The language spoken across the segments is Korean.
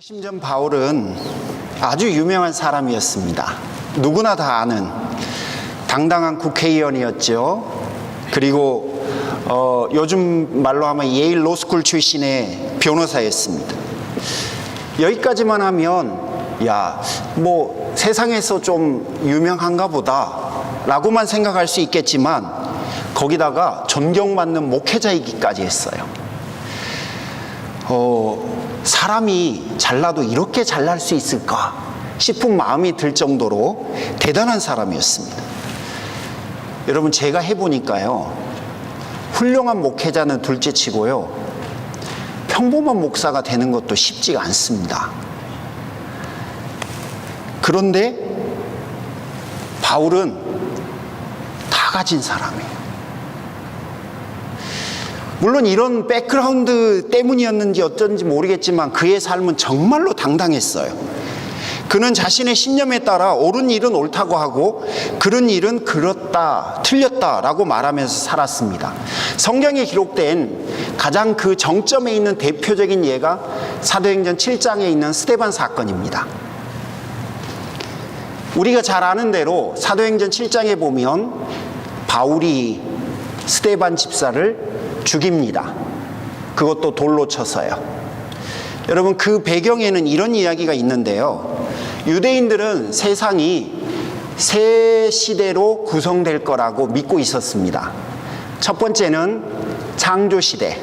사도행전 바울은 아주 유명한 사람이었습니다. 누구나 다 아는 당당한 국회의원이었죠. 그리고 요즘 말로 하면 예일 로스쿨 출신의 변호사였습니다. 여기까지만 하면 뭐 세상에서 좀 유명한가 보다 라고만 생각할 수 있겠지만 거기다가 존경받는 목회자이기까지 했어요. 사람이 잘나도 이렇게 잘날 수 있을까 싶은 마음이 들 정도로 대단한 사람이었습니다. 여러분, 제가 해보니까요, 훌륭한 목회자는 둘째치고요, 평범한 목사가 되는 것도 쉽지가 않습니다. 그런데 바울은 다 가진 사람이에요. 물론 이런 백그라운드 때문이었는지 어쩐지 모르겠지만 그의 삶은 정말로 당당했어요. 그는 자신의 신념에 따라 옳은 일은 옳다고 하고 그른 일은 그렇다, 틀렸다라고 말하면서 살았습니다. 성경에 기록된 가장 그 정점에 있는 대표적인 예가 사도행전 7장에 있는 스데반 사건입니다. 우리가 잘 아는 대로 사도행전 7장에 보면 바울이 스데반 집사를 죽입니다. 그것도 돌로 쳐서요. 여러분, 그 배경에는 이런 이야기가 있는데요, 유대인들은 세상이 세 시대로 구성될 거라고 믿고 있었습니다. 첫 번째는 창조 시대,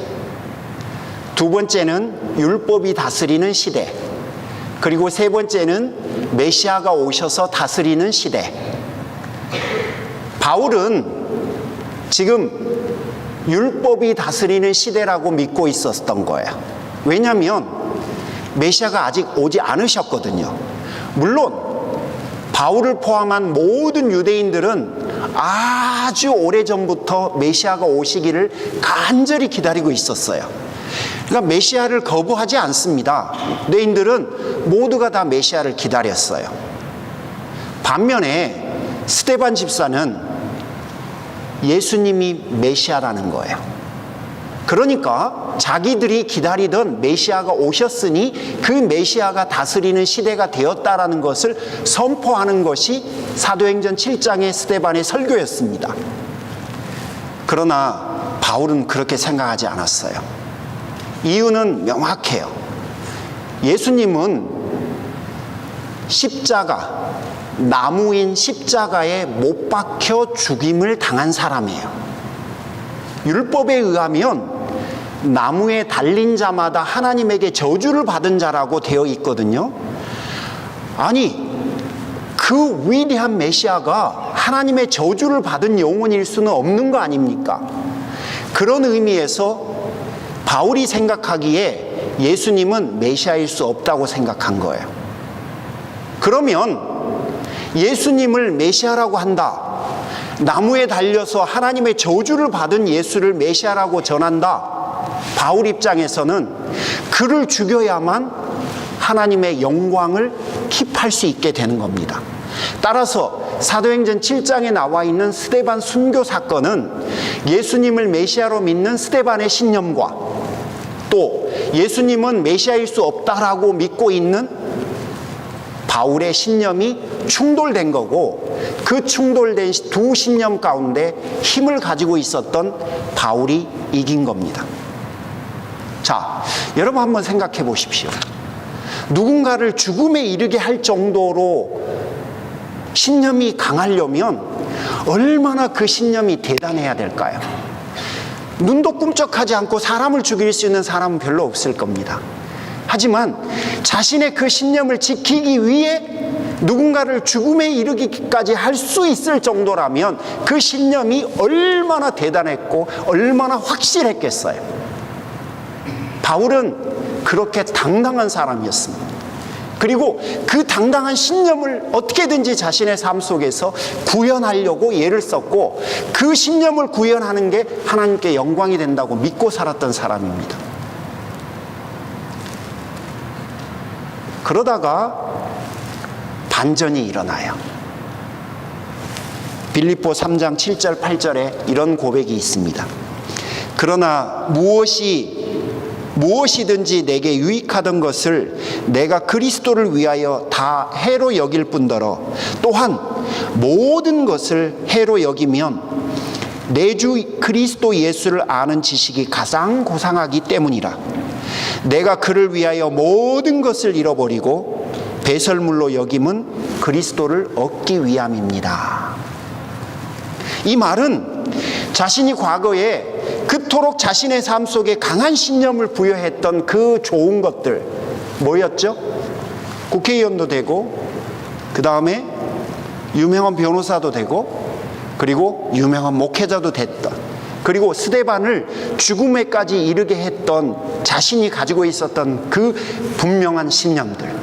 두 번째는 율법이 다스리는 시대, 그리고 세 번째는 메시아가 오셔서 다스리는 시대. 바울은 지금 율법이 다스리는 시대라고 믿고 있었던 거예요. 왜냐하면 메시아가 아직 오지 않으셨거든요. 물론 바울을 포함한 모든 유대인들은 아주 오래전부터 메시아가 오시기를 간절히 기다리고 있었어요. 그러니까 메시아를 거부하지 않습니다. 유대인들은 모두가 다 메시아를 기다렸어요. 반면에 스데반 집사는 예수님이 메시아라는 거예요. 그러니까 자기들이 기다리던 메시아가 오셨으니 그 메시아가 다스리는 시대가 되었다라는 것을 선포하는 것이 사도행전 7장의 스데반의 설교였습니다. 그러나 바울은 그렇게 생각하지 않았어요. 이유는 명확해요. 예수님은 십자가, 나무인 십자가에 못 박혀 죽임을 당한 사람이에요. 율법에 의하면 나무에 달린 자마다 하나님에게 저주를 받은 자라고 되어 있거든요. 아니, 그 위대한 메시아가 하나님의 저주를 받은 영혼일 수는 없는 거 아닙니까? 그런 의미에서 바울이 생각하기에 예수님은 메시아일 수 없다고 생각한 거예요. 그러면 예수님을 메시아라고 한다, 나무에 달려서 하나님의 저주를 받은 예수를 메시아라고 전한다, 바울 입장에서는 그를 죽여야만 하나님의 영광을 킵할 수 있게 되는 겁니다. 따라서 사도행전 7장에 나와 있는 스데반 순교 사건은 예수님을 메시아로 믿는 스데반의 신념과 또 예수님은 메시아일 수 없다라고 믿고 있는 바울의 신념이 충돌된 거고, 그 충돌된 두 신념 가운데 힘을 가지고 있었던 바울이 이긴 겁니다. 자, 여러분 한번 생각해 보십시오. 누군가를 죽음에 이르게 할 정도로 신념이 강하려면 얼마나 그 신념이 대단해야 될까요? 눈도 꿈쩍하지 않고 사람을 죽일 수 있는 사람은 별로 없을 겁니다. 하지만 자신의 그 신념을 지키기 위해 누군가를 죽음에 이르기까지 할 수 있을 정도라면 그 신념이 얼마나 대단했고 얼마나 확실했겠어요. 바울은 그렇게 당당한 사람이었습니다. 그리고 그 당당한 신념을 어떻게든지 자신의 삶 속에서 구현하려고 애를 썼고, 그 신념을 구현하는 게 하나님께 영광이 된다고 믿고 살았던 사람입니다. 그러다가 반전이 일어나요. 빌립보 3장 7절 8절에 이런 고백이 있습니다. 그러나 무엇이 무엇이든지 내게 유익하던 것을 내가 그리스도를 위하여 다 해로 여길 뿐더러 또한 모든 것을 해로 여기면 내 주 그리스도 예수를 아는 지식이 가장 고상하기 때문이라. 내가 그를 위하여 모든 것을 잃어버리고 배설물로 여김은 그리스도를 얻기 위함입니다. 이 말은 자신이 과거에 그토록 자신의 삶 속에 강한 신념을 부여했던 그 좋은 것들 뭐였죠? 국회의원도 되고, 그 다음에 유명한 변호사도 되고, 그리고 유명한 목회자도 됐던, 그리고 스데반을 죽음에까지 이르게 했던 자신이 가지고 있었던 그 분명한 신념들,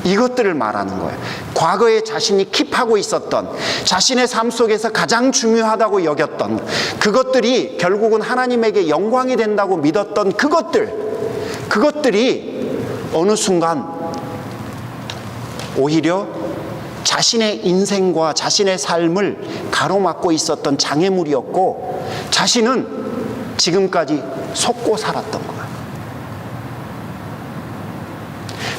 이것들을 말하는 거예요. 과거에 자신이 킵하고 있었던, 자신의 삶 속에서 가장 중요하다고 여겼던 그것들이 결국은 하나님에게 영광이 된다고 믿었던 그것들이 어느 순간 오히려 자신의 인생과 자신의 삶을 가로막고 있었던 장애물이었고, 자신은 지금까지 속고 살았던 거예요.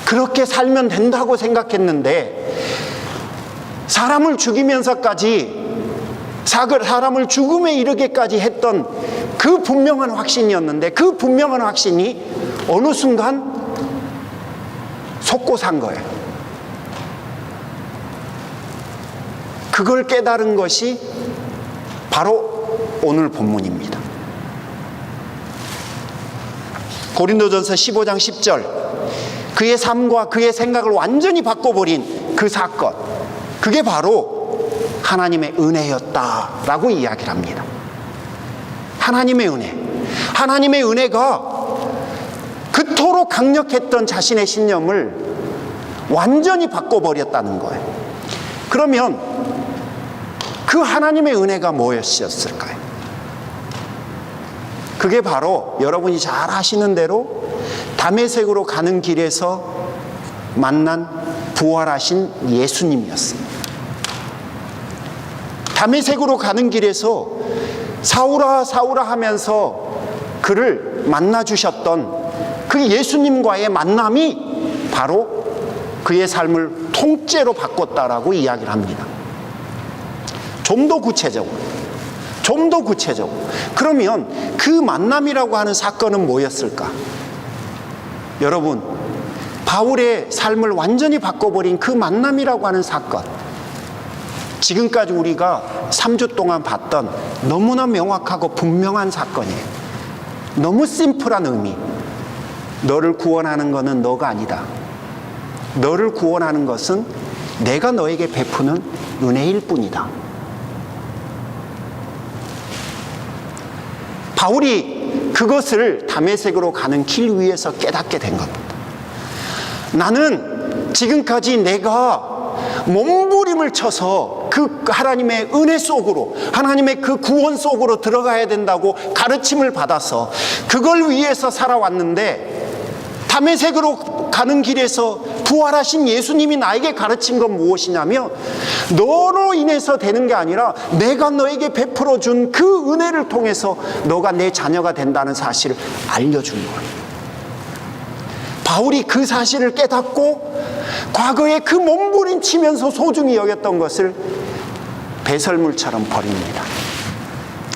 그렇게 살면 된다고 생각했는데 사람을 죽이면서까지, 사람을 죽음에 이르게까지 했던 그 분명한 확신이었는데, 그 분명한 확신이 어느 순간 속고 산 거예요. 그걸 깨달은 것이 바로 오늘 본문입니다. 고린도전서 15장 10절, 그의 삶과 그의 생각을 완전히 바꿔버린 그 사건, 그게 바로 하나님의 은혜였다라고 이야기를 합니다. 하나님의 은혜, 하나님의 은혜가 그토록 강력했던 자신의 신념을 완전히 바꿔버렸다는 거예요. 그러면 그 하나님의 은혜가 무엇이었을까요? 그게 바로 여러분이 잘 아시는 대로 다메섹으로 가는 길에서 만난 부활하신 예수님이었습니다. 다메섹으로 가는 길에서 사울아 사울아 하면서 그를 만나 주셨던 그 예수님과의 만남이 바로 그의 삶을 통째로 바꿨다라고 이야기를 합니다. 좀 더 구체적으로, 그러면 그 만남이라고 하는 사건은 뭐였을까? 여러분, 바울의 삶을 완전히 바꿔버린 그 만남이라고 하는 사건, 지금까지 우리가 3주 동안 봤던 너무나 명확하고 분명한 사건이에요. 너무 심플한 의미. 너를 구원하는 것은 너가 아니다. 너를 구원하는 것은 내가 너에게 베푸는 은혜일 뿐이다. 바울이 그것을 다메섹으로 가는 길 위에서 깨닫게 된 겁니다. 나는 지금까지 내가 몸부림을 쳐서 그 하나님의 은혜 속으로, 하나님의 그 구원 속으로 들어가야 된다고 가르침을 받아서 그걸 위해서 살아왔는데, 다메섹으로 가는 길에서 부활하신 예수님이 나에게 가르친 건 무엇이냐면, 너로 인해서 되는 게 아니라 내가 너에게 베풀어 준 그 은혜를 통해서 너가 내 자녀가 된다는 사실을 알려준 거예요. 바울이 그 사실을 깨닫고 과거에 그 몸부림치면서 소중히 여겼던 것을 배설물처럼 버립니다.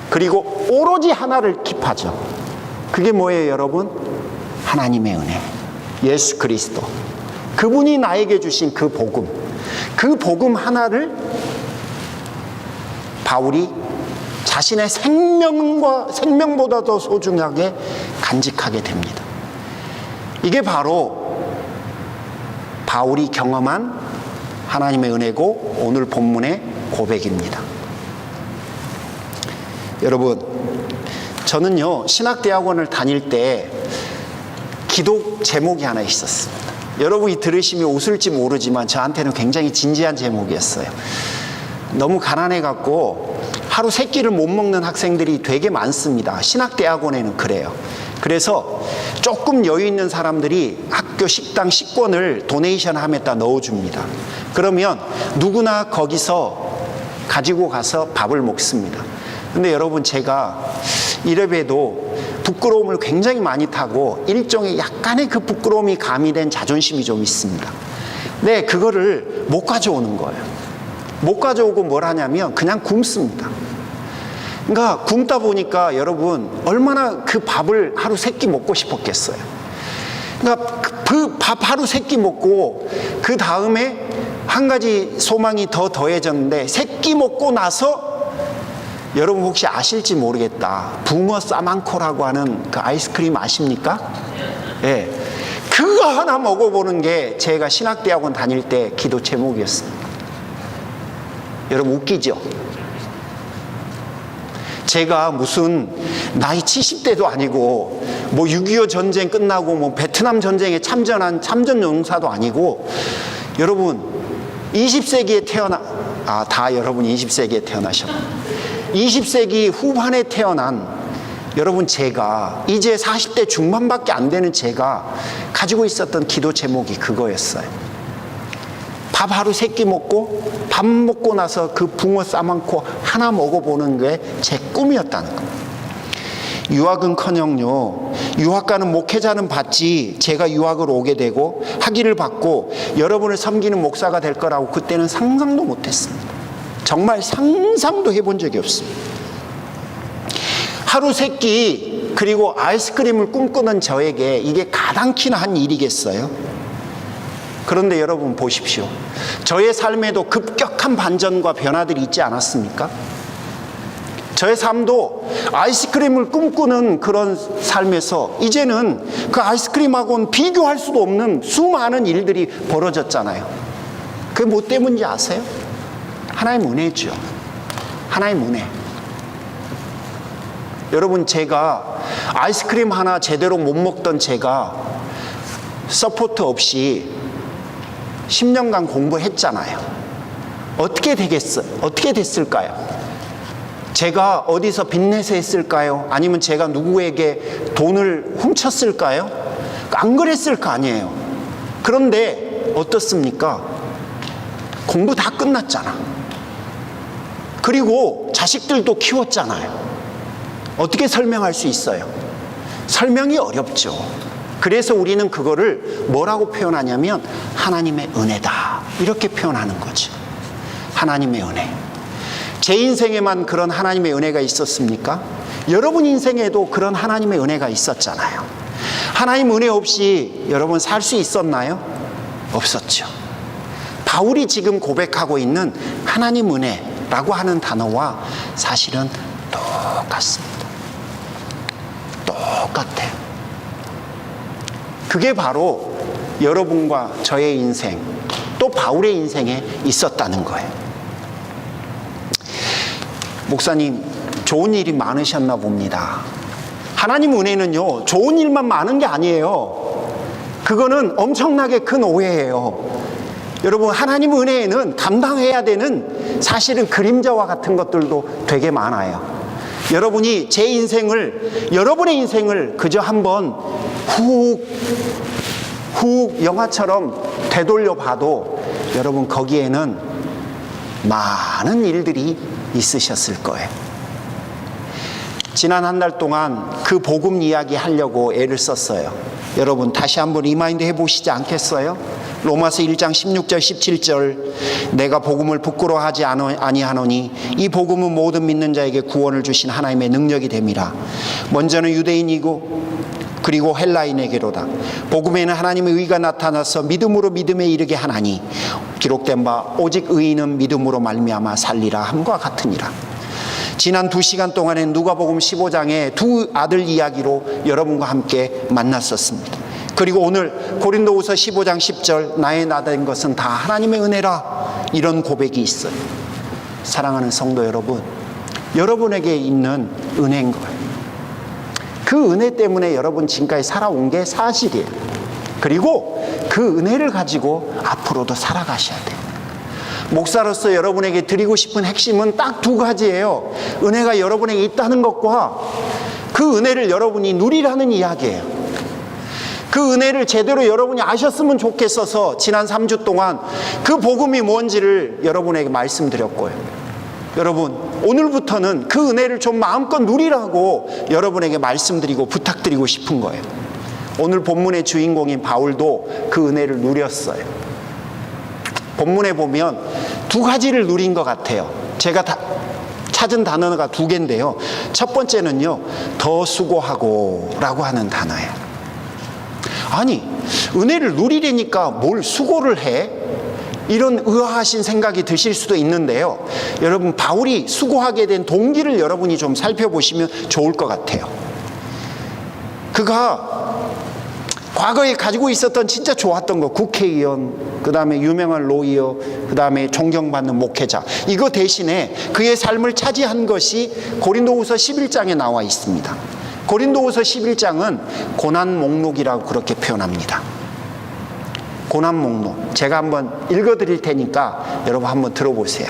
그리고 오로지 하나를 킵하죠. 그게 뭐예요, 여러분? 하나님의 은혜, 예수 그리스도, 그분이 나에게 주신 그 복음, 그 복음 하나를 바울이 자신의 생명보다 더 소중하게 간직하게 됩니다. 이게 바로 바울이 경험한 하나님의 은혜고 오늘 본문의 고백입니다. 여러분, 저는요 신학대학원을 다닐 때 기도 제목이 하나 있었습니다. 여러분이 들으시면 웃을지 모르지만 저한테는 굉장히 진지한 제목이었어요. 너무 가난해갖고 하루 3끼를 못 먹는 학생들이 되게 많습니다. 신학대학원에는 그래요. 그래서 조금 여유 있는 사람들이 학교 식당 식권을 도네이션 함에다 넣어줍니다. 그러면 누구나 거기서 가지고 가서 밥을 먹습니다. 근데 여러분, 제가 이래봬도 부끄러움을 굉장히 많이 타고 일종의 약간의 그 부끄러움이 가미된 자존심이 좀 있습니다. 네, 그거를 못 가져오는 거예요. 못 가져오고 뭘 하냐면 그냥 굶습니다. 그러니까 굶다 보니까 여러분 얼마나 그 밥을 하루 3끼 먹고 싶었겠어요. 그러니까 그 밥 하루 3끼 먹고 그 다음에 한 가지 소망이 더 더해졌는데 3끼 먹고 나서 여러분 혹시 아실지 모르겠다. 붕어 싸만코라고 하는 그 아이스크림 아십니까? 예. 네. 그거 하나 먹어보는 게 제가 신학대학원 다닐 때 기도 제목이었습니다. 여러분 웃기죠? 제가 무슨 나이 70대도 아니고 뭐 6.25 전쟁 끝나고 뭐 베트남 전쟁에 참전한 참전용사도 아니고 여러분 20세기에 다 여러분 20세기에 태어나셨고 20세기 후반에 태어난 여러분 제가 이제 40대 중반밖에 안 되는 제가 가지고 있었던 기도 제목이 그거였어요. 밥 하루 3끼 먹고 밥 먹고 나서 그 붕어 싸만코 하나 먹어보는 게 제 꿈이었다는 겁니다. 유학은커녕요, 유학가는 목회자는 받지 제가 유학을 오게 되고 학위를 받고 여러분을 섬기는 목사가 될 거라고 그때는 상상도 못했습니다. 정말 상상도 해본 적이 없습니다. 하루 3끼 그리고 아이스크림을 꿈꾸는 저에게 이게 가당키나 한 일이겠어요? 그런데 여러분 보십시오. 저의 삶에도 급격한 반전과 변화들이 있지 않았습니까? 저의 삶도 아이스크림을 꿈꾸는 그런 삶에서 이제는 그 아이스크림하고는 비교할 수도 없는 수많은 일들이 벌어졌잖아요. 그게 뭐 때문인지 아세요? 하나님 은혜죠. 하나님 은혜. 여러분 제가 아이스크림 하나 제대로 못 먹던 제가 서포트 없이 10년간 공부했잖아요. 어떻게 되겠어요? 어떻게 됐을까요? 제가 어디서 빚내서 했을까요? 아니면 제가 누구에게 돈을 훔쳤을까요? 안 그랬을 거 아니에요. 그런데 어떻습니까? 공부 다 끝났잖아. 그리고 자식들도 키웠잖아요. 어떻게 설명할 수 있어요? 설명이 어렵죠. 그래서 우리는 그거를 뭐라고 표현하냐면 하나님의 은혜다 이렇게 표현하는 거죠. 하나님의 은혜. 제 인생에만 그런 하나님의 은혜가 있었습니까? 여러분 인생에도 그런 하나님의 은혜가 있었잖아요. 하나님 은혜 없이 여러분 살 수 있었나요? 없었죠. 바울이 지금 고백하고 있는 하나님 은혜라고 하는 단어와 사실은 똑같습니다. 똑같아요. 그게 바로 여러분과 저의 인생, 또 바울의 인생에 있었다는 거예요. 목사님, 좋은 일이 많으셨나 봅니다. 하나님 은혜는요, 좋은 일만 많은 게 아니에요. 그거는 엄청나게 큰 오해예요. 여러분, 하나님 은혜에는 감당해야 되는 사실은 그림자와 같은 것들도 되게 많아요. 여러분이 제 인생을, 여러분의 인생을 그저 한번 훅 영화처럼 되돌려 봐도 여러분 거기에는 많은 일들이 있으셨을 거예요. 지난 한 달 동안 그 복음 이야기 하려고 애를 썼어요. 여러분 다시 한번 리마인드 해보시지 않겠어요? 로마서 1장 16절 17절 내가 복음을 부끄러워하지 아니하노니 이 복음은 모든 믿는 자에게 구원을 주신 하나님의 능력이 됨이라. 먼저는 유대인이고 그리고 헬라인에게로다. 복음에는 하나님의 의가 나타나서 믿음으로 믿음에 이르게 하나니 기록된 바 오직 의인은 믿음으로 말미암아 살리라 함과 같으니라. 지난 2시간 동안에 누가복음 15장의 두 아들 이야기로 여러분과 함께 만났었습니다. 그리고 오늘 고린도후서 15장 10절 나의 나된 것은 다 하나님의 은혜라 이런 고백이 있어요. 사랑하는 성도 여러분, 여러분에게 있는 은혜인 거예요. 그 은혜 때문에 여러분 지금까지 살아온 게 사실이에요. 그리고 그 은혜를 가지고 앞으로도 살아가셔야 돼요. 목사로서 여러분에게 드리고 싶은 핵심은 딱 2가지예요. 은혜가 여러분에게 있다는 것과 그 은혜를 여러분이 누리라는 이야기예요. 그 은혜를 제대로 여러분이 아셨으면 좋겠어서 지난 3주 동안 그 복음이 뭔지를 여러분에게 말씀드렸고요. 여러분, 오늘부터는 그 은혜를 좀 마음껏 누리라고 여러분에게 말씀드리고 부탁드리고 싶은 거예요. 오늘 본문의 주인공인 바울도 그 은혜를 누렸어요. 본문에 보면 두 가지를 누린 것 같아요. 제가 찾은 단어가 두 개인데요. 첫 번째는요, 더 수고하고 라고 하는 단어예요. 아니, 은혜를 누리려니까 뭘 수고를 해? 이런 의아하신 생각이 드실 수도 있는데요. 여러분, 바울이 수고하게 된 동기를 여러분이 좀 살펴보시면 좋을 것 같아요. 그가 과거에 가지고 있었던 진짜 좋았던 거, 국회의원, 그 다음에 유명한 로이어, 그 다음에 존경받는 목회자, 이거 대신에 그의 삶을 차지한 것이 고린도후서 11장에 나와 있습니다. 고린도후서 11장은 고난 목록이라고 그렇게 표현합니다. 고난 목록, 제가 한번 읽어드릴 테니까 여러분 한번 들어보세요.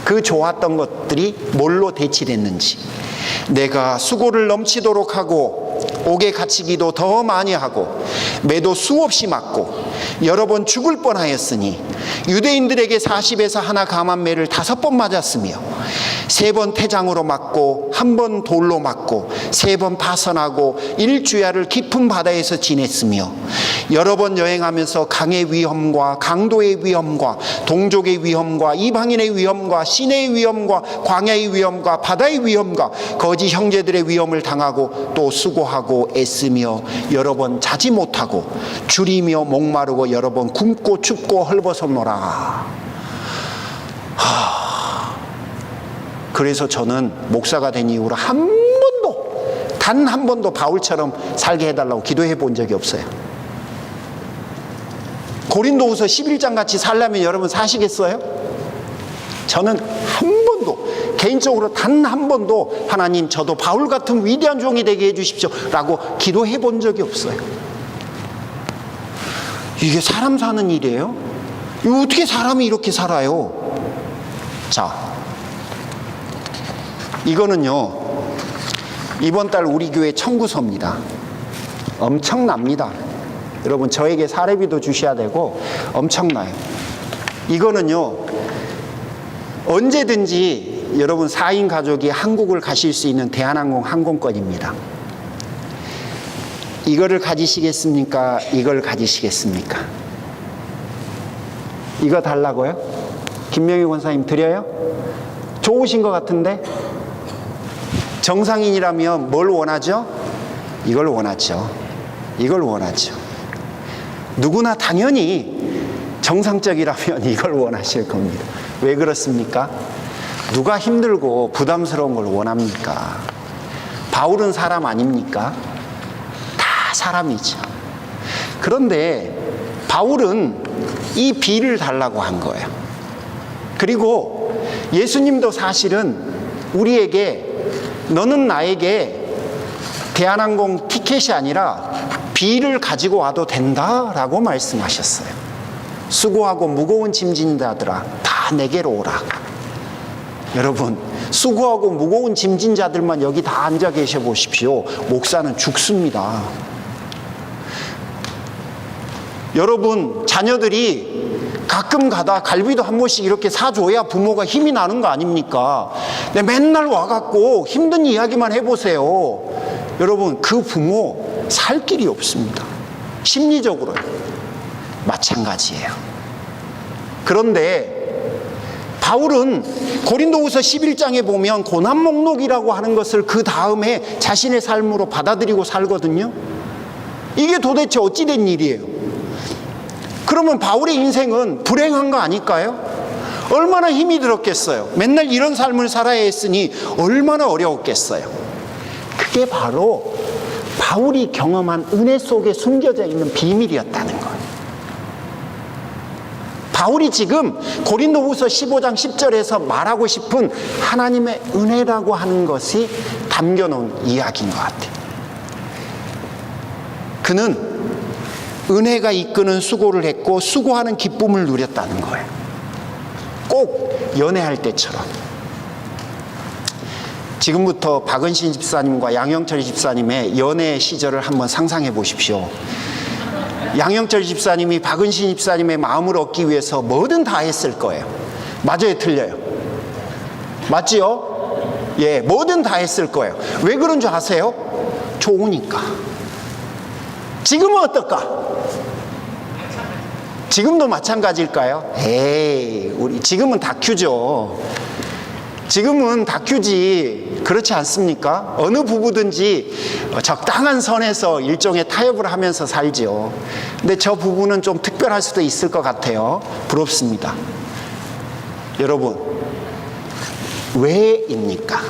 그 좋았던 것들이 뭘로 대치됐는지. 내가 수고를 넘치도록 하고 옥에 갇히기도 더 많이 하고 매도 수없이 맞고 여러 번 죽을 뻔하였으니 유대인들에게 40에서 하나 감한 매를 5번 맞았으며 3번 태장으로 맞고 1번 돌로 맞고 3번 파선하고 1주야를 깊은 바다에서 지냈으며 여러 번 여행하면서 강의 위험과 강도의 위험과 동족의 위험과 이방인의 위험과 시내의 위험과 광야의 위험과 바다의 위험과 거짓 형제들의 위험을 당하고 또 수고하고 애쓰며 여러 번 자지 못하고 줄이며 목마르고 여러 번 굶고 춥고 헐벗었노라. 그래서 저는 목사가 된 이후로 단 한 번도 바울처럼 살게 해달라고 기도해 본 적이 없어요. 고린도후서 11장 같이 살려면 여러분 사시겠어요? 저는 한 번도, 개인적으로 단 한 번도 하나님 저도 바울 같은 위대한 종이 되게 해주십시오 라고 기도해 본 적이 없어요. 이게 사람 사는 일이에요? 이거 어떻게 사람이 이렇게 살아요? 자, 이거는요, 이번 달 우리 교회 청구서입니다. 엄청납니다. 여러분, 저에게 사례비도 주셔야 되고 엄청나요. 이거는요, 언제든지 여러분 4인 가족이 한국을 가실 수 있는 대한항공 항공권입니다. 이거를 가지시겠습니까? 이걸 가지시겠습니까? 이거 달라고요? 김명희 권사님 드려요? 좋으신 것 같은데? 정상인이라면 뭘 원하죠? 이걸 원하죠. 이걸 원하죠. 누구나 당연히 정상적이라면 이걸 원하실 겁니다. 왜 그렇습니까? 누가 힘들고 부담스러운 걸 원합니까? 바울은 사람 아닙니까? 다 사람이죠. 그런데 바울은 이 비를 달라고 한 거예요. 그리고 예수님도 사실은 우리에게 너는 나에게 대한항공 티켓이 아니라 비를 가지고 와도 된다라고 말씀하셨어요. 수고하고 무거운 짐진 자들아 다 내게로 오라. 여러분, 수고하고 무거운 짐진 자들만 여기 다 앉아 계셔 보십시오. 목사는 죽습니다. 여러분, 자녀들이 가끔 가다 갈비도 한 번씩 이렇게 사줘야 부모가 힘이 나는 거 아닙니까? 근데 맨날 와갖고 힘든 이야기만 해보세요. 여러분, 그 부모 살 길이 없습니다. 심리적으로요. 마찬가지예요. 그런데 바울은 고린도후서 11장에 보면 고난 목록이라고 하는 것을 그 다음에 자신의 삶으로 받아들이고 살거든요. 이게 도대체 어찌된 일이에요? 그러면 바울의 인생은 불행한 거 아닐까요? 얼마나 힘이 들었겠어요? 맨날 이런 삶을 살아야 했으니 얼마나 어려웠겠어요? 그게 바로 바울이 경험한 은혜 속에 숨겨져 있는 비밀이었다는 거예요. 바울이 지금 고린도후서 15장 10절에서 말하고 싶은 하나님의 은혜라고 하는 것이 담겨놓은 이야기인 것 같아요. 그는 은혜가 이끄는 수고를 했고 수고하는 기쁨을 누렸다는 거예요. 꼭 연애할 때처럼. 지금부터 박은신 집사님과 양영철 집사님의 연애 시절을 한번 상상해 보십시오. 양영철 집사님이 박은신 집사님의 마음을 얻기 위해서 뭐든 다 했을 거예요. 맞아요, 틀려요? 맞지요? 예, 뭐든 다 했을 거예요. 왜 그런 줄 아세요? 좋으니까. 지금은 어떨까? 지금도 마찬가지일까요? 에이, 우리 지금은 다큐죠. 지금은 다큐지. 그렇지 않습니까? 어느 부부든지 적당한 선에서 일종의 타협을 하면서 살지요. 근데 저 부부는 좀 특별할 수도 있을 것 같아요. 부럽습니다. 여러분, 왜입니까?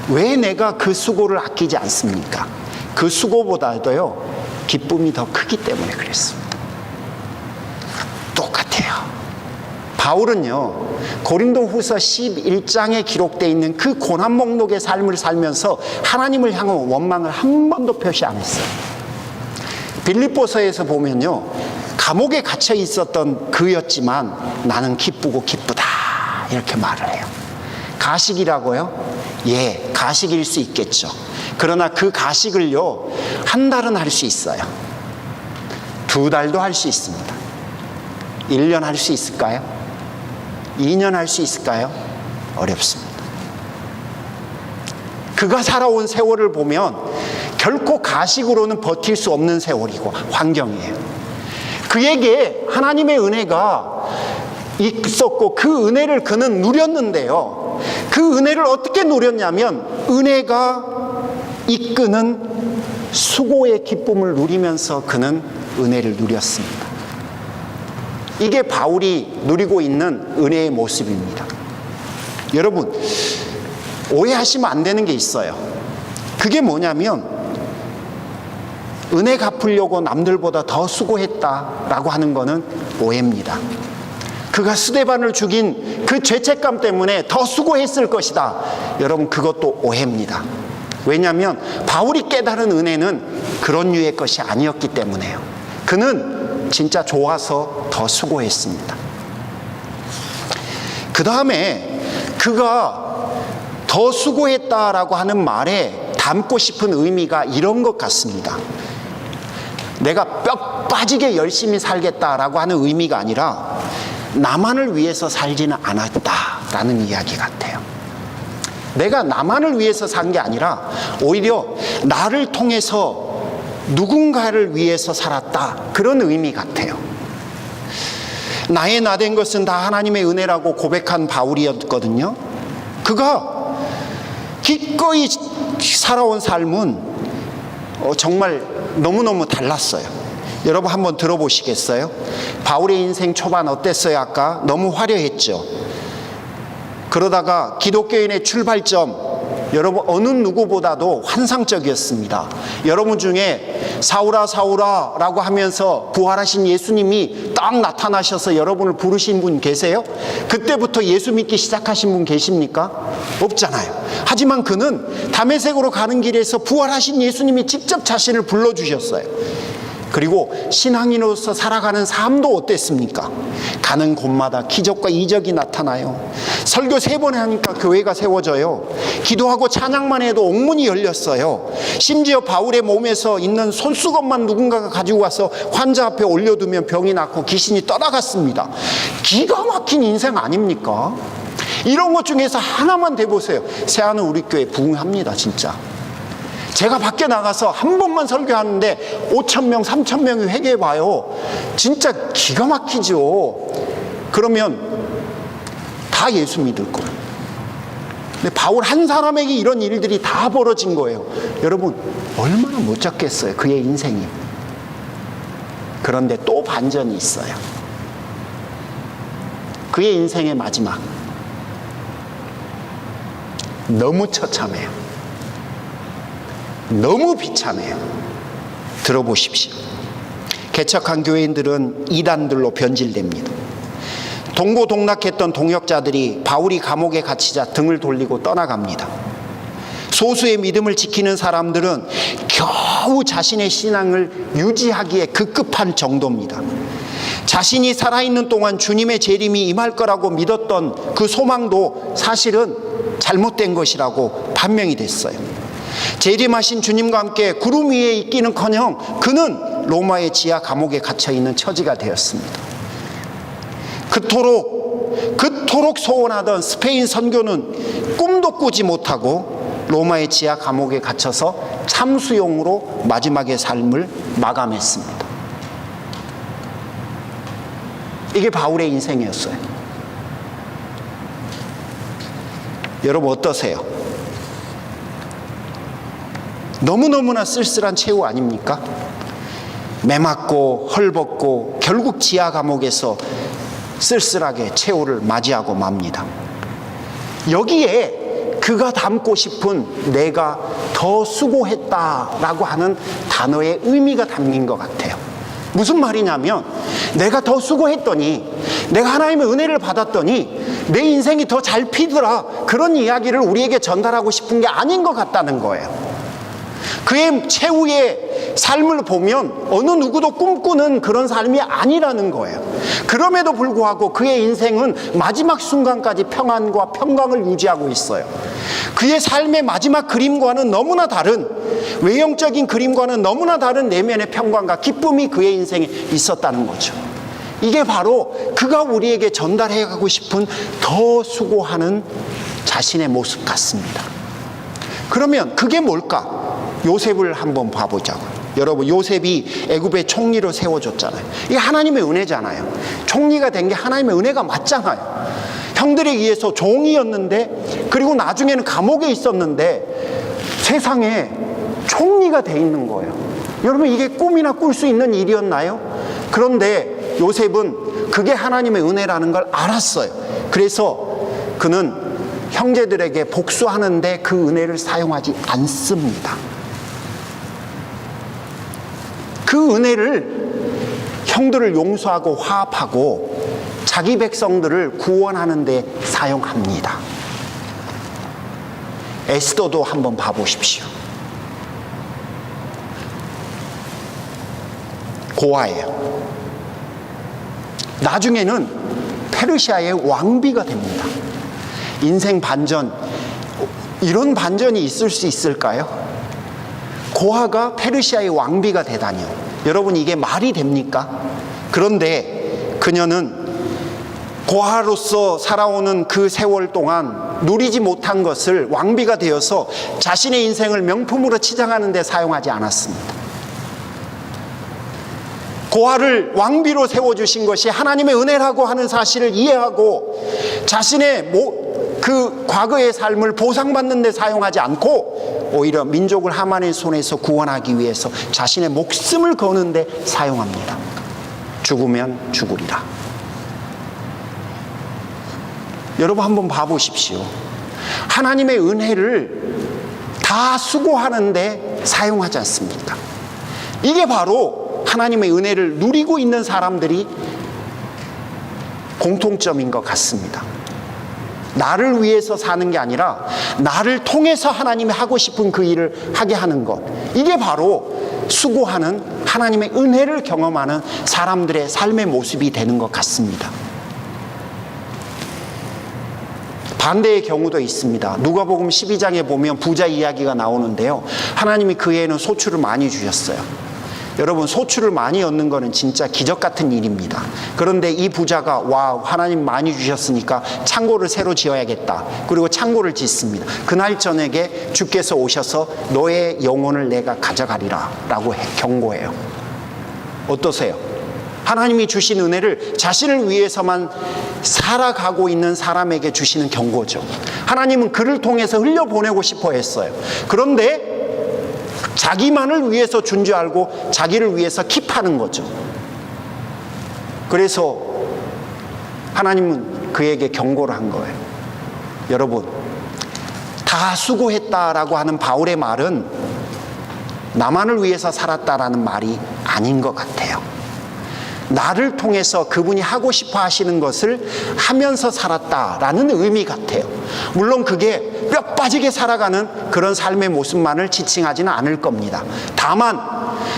왜 내가 그 수고를 아끼지 않습니까? 그 수고보다도요, 기쁨이 더 크기 때문에 그랬습니다. 똑같아요. 바울은요, 고린도후서 11장에 기록되어 있는 그 고난 목록의 삶을 살면서 하나님을 향한 원망을 한 번도 표시 안 했어요. 빌립보서에서 보면요, 감옥에 갇혀 있었던 그였지만 나는 기쁘고 기쁘다 이렇게 말을 해요. 가식이라고요? 예, 가식일 수 있겠죠. 그러나 그 가식을요, 한 달은 할 수 있어요. 2달도 할 수 있습니다. 1년 할 수 있을까요? 2년 할 수 있을까요? 어렵습니다. 그가 살아온 세월을 보면 결코 가식으로는 버틸 수 없는 세월이고 환경이에요. 그에게 하나님의 은혜가 있었고 그 은혜를 그는 누렸는데요, 그 은혜를 어떻게 누렸냐면 은혜가 이끄는 수고의 기쁨을 누리면서 그는 은혜를 누렸습니다. 이게 바울이 누리고 있는 은혜의 모습입니다. 여러분, 오해하시면 안 되는 게 있어요. 그게 뭐냐면 은혜 갚으려고 남들보다 더 수고했다라고 하는 거는 오해입니다. 그가 스데반을 죽인 그 죄책감 때문에 더 수고했을 것이다. 여러분, 그것도 오해입니다. 왜냐하면 바울이 깨달은 은혜는 그런 류의 것이 아니었기 때문에요. 그는 진짜 좋아서 더 수고했습니다. 그 다음에 그가 더 수고했다라고 하는 말에 담고 싶은 의미가 이런 것 같습니다. 내가 뼈 빠지게 열심히 살겠다라고 하는 의미가 아니라 나만을 위해서 살지는 않았다라는 이야기 같아요. 내가 나만을 위해서 산 게 아니라 오히려 나를 통해서 누군가를 위해서 살았다, 그런 의미 같아요. 나의 나된 것은 다 하나님의 은혜라고 고백한 바울이었거든요. 그가 기꺼이 살아온 삶은 정말 너무너무 달랐어요. 여러분 한번 들어보시겠어요? 바울의 인생 초반 어땠어요? 아까 너무 화려했죠. 그러다가 기독교인의 출발점, 여러분 어느 누구보다도 환상적이었습니다. 여러분 중에 사울아 사울아 라고 하면서 부활하신 예수님이 딱 나타나셔서 여러분을 부르신 분 계세요? 그때부터 예수 믿기 시작하신 분 계십니까? 없잖아요. 하지만 그는 다메섹으로 가는 길에서 부활하신 예수님이 직접 자신을 불러주셨어요. 그리고 신앙인으로서 살아가는 삶도 어땠습니까? 가는 곳마다 기적과 이적이 나타나요. 설교 3번 하니까 교회가 세워져요. 기도하고 찬양만 해도 옥문이 열렸어요. 심지어 바울의 몸에서 있는 손수건만 누군가가 가지고 와서 환자 앞에 올려두면 병이 낫고 귀신이 떠나갔습니다. 기가 막힌 인생 아닙니까? 이런 것 중에서 하나만 대보세요. 새하늘 우리 교회 부흥합니다, 진짜. 제가 밖에 나가서 한 번만 설교하는데 5,000명, 3,000명이 회개해봐요. 진짜 기가 막히죠. 그러면 다 예수 믿을 거예요. 근데 바울 한 사람에게 이런 일들이 다 벌어진 거예요. 여러분, 얼마나 멋졌겠어요, 그의 인생이. 그런데 또 반전이 있어요. 그의 인생의 마지막, 너무 처참해요. 너무 비참해요. 들어보십시오. 개척한 교인들은 이단들로 변질됩니다. 동고동락했던 동역자들이 바울이 감옥에 갇히자 등을 돌리고 떠나갑니다. 소수의 믿음을 지키는 사람들은 겨우 자신의 신앙을 유지하기에 급급한 정도입니다. 자신이 살아있는 동안 주님의 재림이 임할 거라고 믿었던 그 소망도 사실은 잘못된 것이라고 판명이 됐어요. 재림하신 주님과 함께 구름 위에 있기는커녕 그는 로마의 지하 감옥에 갇혀있는 처지가 되었습니다. 그토록 소원하던 스페인 선교는 꿈도 꾸지 못하고 로마의 지하 감옥에 갇혀서 참수용으로 마지막의 삶을 마감했습니다. 이게 바울의 인생이었어요. 여러분 어떠세요? 너무너무나 쓸쓸한 최후 아닙니까? 매맞고 헐벗고 결국 지하 감옥에서 쓸쓸하게 최후를 맞이하고 맙니다. 여기에 그가 담고 싶은 내가 더 수고했다라고 하는 단어의 의미가 담긴 것 같아요. 무슨 말이냐면 내가 더 수고했더니, 내가 하나님의 은혜를 받았더니 내 인생이 더 잘 피더라, 그런 이야기를 우리에게 전달하고 싶은 게 아닌 것 같다는 거예요. 그의 최후의 삶을 보면 어느 누구도 꿈꾸는 그런 삶이 아니라는 거예요. 그럼에도 불구하고 그의 인생은 마지막 순간까지 평안과 평강을 유지하고 있어요. 그의 삶의 마지막 그림과는 너무나 다른, 외형적인 그림과는 너무나 다른 내면의 평강과 기쁨이 그의 인생에 있었다는 거죠. 이게 바로 그가 우리에게 전달해 가고 싶은 더 수고하는 자신의 모습 같습니다. 그러면 그게 뭘까? 요셉을 한번 봐보자고요. 여러분, 요셉이 애굽의 총리로 세워줬잖아요. 이게 하나님의 은혜잖아요. 총리가 된 게 하나님의 은혜가 맞잖아요. 형들에 의해서 종이었는데, 그리고 나중에는 감옥에 있었는데 세상에 총리가 돼 있는 거예요. 여러분, 이게 꿈이나 꿀 수 있는 일이었나요? 그런데 요셉은 그게 하나님의 은혜라는 걸 알았어요. 그래서 그는 형제들에게 복수하는데 그 은혜를 사용하지 않습니다. 그 은혜를 형들을 용서하고 화합하고 자기 백성들을 구원하는 데 사용합니다. 에스더도 한번 봐보십시오. 고아예요. 나중에는 페르시아의 왕비가 됩니다. 인생 반전, 이런 반전이 있을 수 있을까요? 고아가 페르시아의 왕비가 되다니요. 여러분, 이게 말이 됩니까? 그런데 그녀는 고아로서 살아오는 그 세월 동안 누리지 못한 것을 왕비가 되어서 자신의 인생을 명품으로 치장하는 데 사용하지 않았습니다. 고아를 왕비로 세워주신 것이 하나님의 은혜라고 하는 사실을 이해하고 자신의 그 과거의 삶을 보상받는 데 사용하지 않고 오히려 민족을 하만의 손에서 구원하기 위해서 자신의 목숨을 거는 데 사용합니다. 죽으면 죽으리라. 여러분, 한번 봐보십시오. 하나님의 은혜를 다 수고하는데 사용하지 않습니까? 이게 바로 하나님의 은혜를 누리고 있는 사람들이 공통점인 것 같습니다. 나를 위해서 사는 게 아니라 나를 통해서 하나님이 하고 싶은 그 일을 하게 하는 것, 이게 바로 수고하는, 하나님의 은혜를 경험하는 사람들의 삶의 모습이 되는 것 같습니다. 반대의 경우도 있습니다. 누가복음 12장에 보면 부자 이야기가 나오는데요, 하나님이 그에는 소출을 많이 주셨어요. 여러분, 소출을 많이 얻는 거는 진짜 기적 같은 일입니다. 그런데 이 부자가 와, 하나님 많이 주셨으니까 창고를 새로 지어야겠다. 그리고 창고를 짓습니다. 그날 저녁에 주께서 오셔서 너의 영혼을 내가 가져가리라 라고 경고해요. 어떠세요? 하나님이 주신 은혜를 자신을 위해서만 살아가고 있는 사람에게 주시는 경고죠. 하나님은 그를 통해서 흘려보내고 싶어 했어요. 그런데 자기만을 위해서 준 줄 알고 자기를 위해서 킵하는 거죠. 그래서 하나님은 그에게 경고를 한 거예요. 여러분, 다 수고했다라고 하는 바울의 말은 나만을 위해서 살았다라는 말이 아닌 것 같아요. 나를 통해서 그분이 하고 싶어 하시는 것을 하면서 살았다라는 의미 같아요. 물론 그게 뼈 빠지게 살아가는 그런 삶의 모습만을 지칭하지는 않을 겁니다. 다만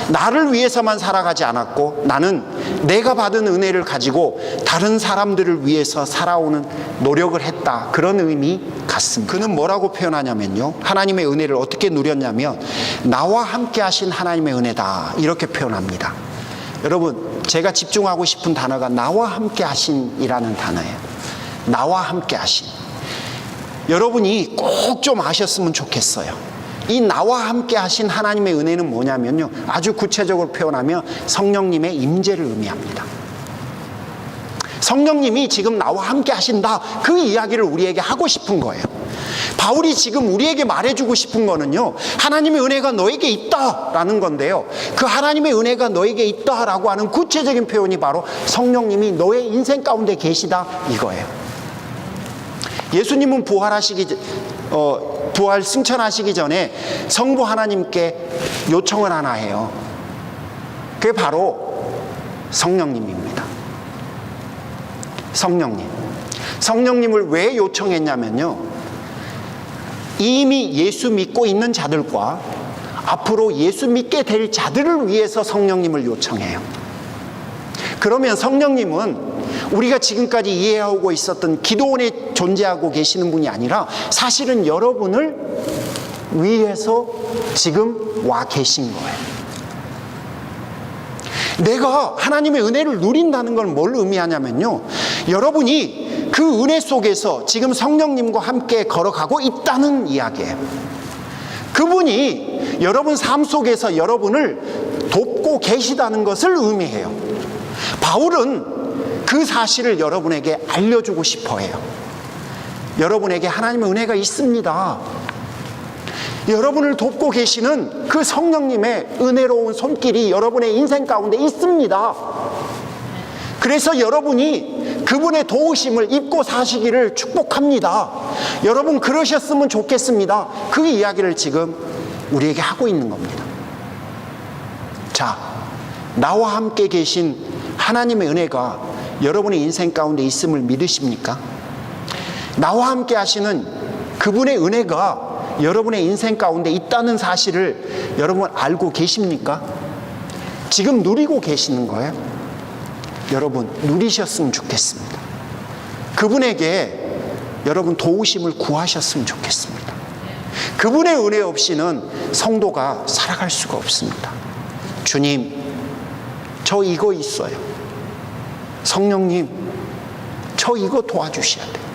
나를 위해서만 살아가지 않았고 나는 내가 받은 은혜를 가지고 다른 사람들을 위해서 살아오는 노력을 했다, 그런 의미 같습니다. 그는 뭐라고 표현하냐면요, 하나님의 은혜를 어떻게 누렸냐면 나와 함께 하신 하나님의 은혜다, 이렇게 표현합니다. 여러분, 제가 집중하고 싶은 단어가 나와 함께 하신이라는 단어예요. 나와 함께 하신. 여러분이 꼭 좀 아셨으면 좋겠어요. 이 나와 함께 하신 하나님의 은혜는 뭐냐면요, 아주 구체적으로 표현하면 성령님의 임재를 의미합니다. 성령님이 지금 나와 함께 하신다, 그 이야기를 우리에게 하고 싶은 거예요. 바울이 지금 우리에게 말해주고 싶은 거는요, 하나님의 은혜가 너에게 있다라는 건데요, 그 하나님의 은혜가 너에게 있다라고 하는 구체적인 표현이 바로 성령님이 너의 인생 가운데 계시다, 이거예요. 예수님은 부활 승천하시기 전에 성부 하나님께 요청을 하나 해요. 그게 바로 성령님입니다. 성령님을 왜 요청했냐면요, 이미 예수 믿고 있는 자들과 앞으로 예수 믿게 될 자들을 위해서 성령님을 요청해요. 그러면 성령님은 우리가 지금까지 이해하고 있었던 기도원에 존재하고 계시는 분이 아니라 사실은 여러분을 위해서 지금 와 계신 거예요. 내가 하나님의 은혜를 누린다는 건 뭘 의미하냐면요, 여러분이 그 은혜 속에서 지금 성령님과 함께 걸어가고 있다는 이야기예요. 그분이 여러분 삶 속에서 여러분을 돕고 계시다는 것을 의미해요. 바울은 그 사실을 여러분에게 알려주고 싶어 해요. 여러분에게 하나님의 은혜가 있습니다. 여러분을 돕고 계시는 그 성령님의 은혜로운 손길이 여러분의 인생 가운데 있습니다. 그래서 여러분이 그분의 도우심을 입고 사시기를 축복합니다. 여러분 그러셨으면 좋겠습니다. 그 이야기를 지금 우리에게 하고 있는 겁니다. 자, 나와 함께 계신 하나님의 은혜가 여러분의 인생 가운데 있음을 믿으십니까? 나와 함께 하시는 그분의 은혜가 여러분의 인생 가운데 있다는 사실을 여러분 알고 계십니까? 지금 누리고 계시는 거예요? 여러분 누리셨으면 좋겠습니다. 그분에게 여러분 도우심을 구하셨으면 좋겠습니다. 그분의 은혜 없이는 성도가 살아갈 수가 없습니다. 주님, 저 이거 있어요. 성령님, 저 이거 도와주셔야 돼요.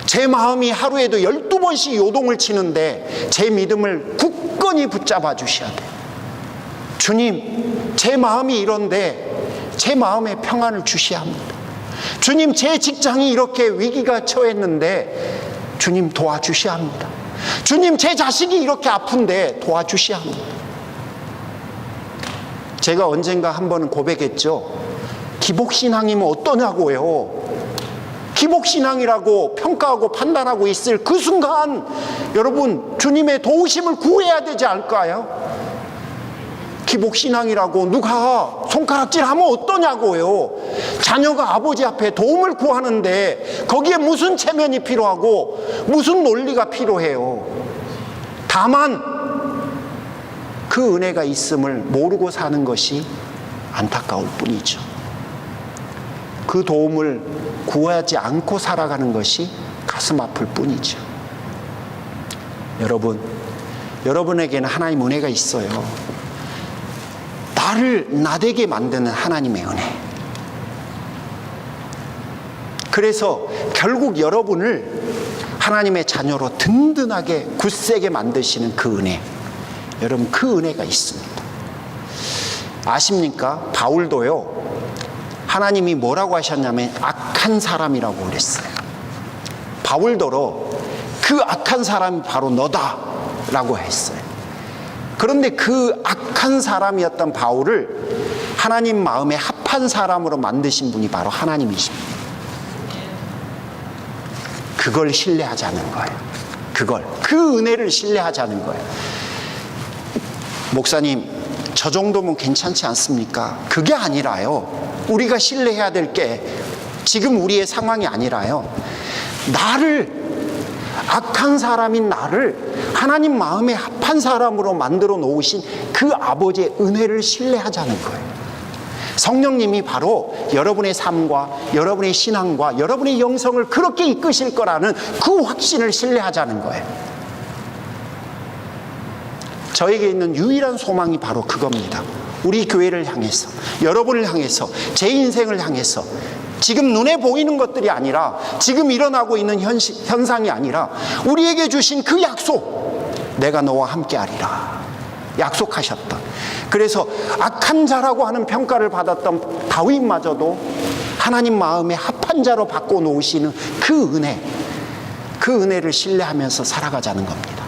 제 마음이 하루에도 12번씩 요동을 치는데 제 믿음을 굳건히 붙잡아 주셔야 돼요. 주님, 제 마음이 이런데 제 마음에 평안을 주셔야 합니다. 주님, 제 직장이 이렇게 위기가 처했는데 주님 도와주셔야 합니다. 주님, 제 자식이 이렇게 아픈데 도와주셔야 합니다. 제가 언젠가 한 번은 고백했죠. 기복신앙이면 어떠냐고요. 기복신앙이라고 평가하고 판단하고 있을 그 순간 여러분 주님의 도우심을 구해야 되지 않을까요? 기복신앙이라고 누가 손가락질하면 어떠냐고요. 자녀가 아버지 앞에 도움을 구하는데 거기에 무슨 체면이 필요하고 무슨 논리가 필요해요. 다만 그 은혜가 있음을 모르고 사는 것이 안타까울 뿐이죠. 그 도움을 구하지 않고 살아가는 것이 가슴 아플 뿐이죠. 여러분, 여러분에게는 하나님 은혜가 있어요. 나를 나되게 만드는 하나님의 은혜. 그래서 결국 여러분을 하나님의 자녀로 든든하게 굳세게 만드시는 그 은혜, 여러분 그 은혜가 있습니다. 아십니까? 바울도요, 하나님이 뭐라고 하셨냐면 악한 사람이라고 그랬어요. 바울더러 그 악한 사람이 바로 너다 라고 했어요. 그런데 그 악한 사람이었던 바울을 하나님 마음에 합한 사람으로 만드신 분이 바로 하나님이십니다. 그걸 신뢰하자는 거예요. 그 은혜를 신뢰하자는 거예요. 목사님, 저 정도면 괜찮지 않습니까? 그게 아니라요, 우리가 신뢰해야 될 게 지금 우리의 상황이 아니라요, 나를, 악한 사람인 나를 하나님 마음에 합한 사람으로 만들어 놓으신 그 아버지의 은혜를 신뢰하자는 거예요. 성령님이 바로 여러분의 삶과 여러분의 신앙과 여러분의 영성을 그렇게 이끄실 거라는 그 확신을 신뢰하자는 거예요. 저에게 있는 유일한 소망이 바로 그겁니다. 우리 교회를 향해서, 여러분을 향해서, 제 인생을 향해서, 지금 눈에 보이는 것들이 아니라, 지금 일어나고 있는 현상이 아니라 우리에게 주신 그 약속, 내가 너와 함께 하리라 약속하셨던. 그래서 악한 자라고 하는 평가를 받았던 다윗마저도 하나님 마음에 합한 자로 바꿔놓으시는 그 은혜, 그 은혜를 신뢰하면서 살아가자는 겁니다.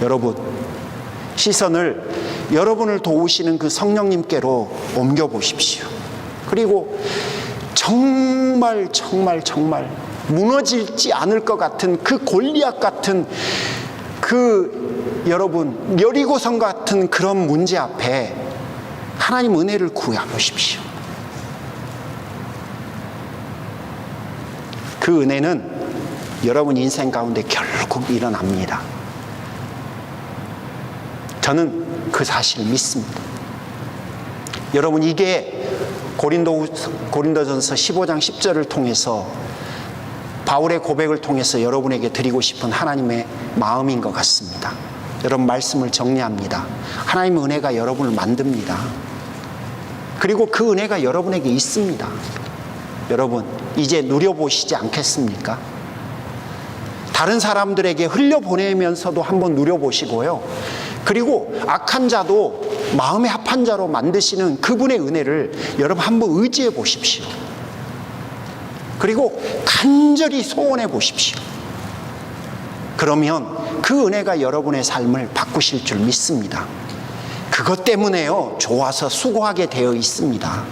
여러분, 시선을 여러분을 도우시는 그 성령님께로 옮겨보십시오. 그리고 정말 무너지지 않을 것 같은 그 골리앗 같은 그 여러분 여리고성 같은 그런 문제 앞에 하나님 은혜를 구해보십시오. 그 은혜는 여러분 인생 가운데 결국 일어납니다. 저는 그 사실을 믿습니다. 여러분, 이게 고린도전서 15장 10절을 통해서 바울의 고백을 통해서 여러분에게 드리고 싶은 하나님의 마음인 것 같습니다. 여러분, 말씀을 정리합니다. 하나님의 은혜가 여러분을 만듭니다. 그리고 그 은혜가 여러분에게 있습니다. 여러분, 이제 누려보시지 않겠습니까? 다른 사람들에게 흘려보내면서도 한번 누려보시고요. 그리고 악한 자도 마음에 합한 자로 만드시는 그분의 은혜를 여러분 한번 의지해 보십시오. 그리고 간절히 소원해 보십시오. 그러면 그 은혜가 여러분의 삶을 바꾸실 줄 믿습니다. 그것 때문에요, 좋아서 수고하게 되어 있습니다.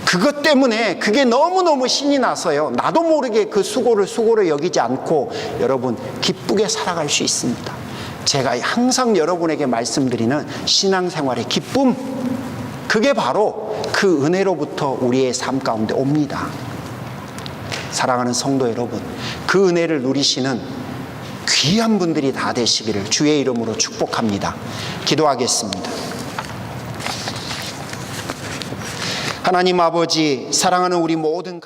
그것 때문에 그게 너무너무 신이 나서요, 나도 모르게 그 수고를 여기지 않고 여러분 기쁘게 살아갈 수 있습니다. 제가 항상 여러분에게 말씀드리는 신앙생활의 기쁨, 그게 바로 그 은혜로부터 우리의 삶 가운데 옵니다. 사랑하는 성도 여러분, 그 은혜를 누리시는 귀한 분들이 다 되시기를 주의 이름으로 축복합니다. 기도하겠습니다. 하나님 아버지, 사랑하는 우리 모든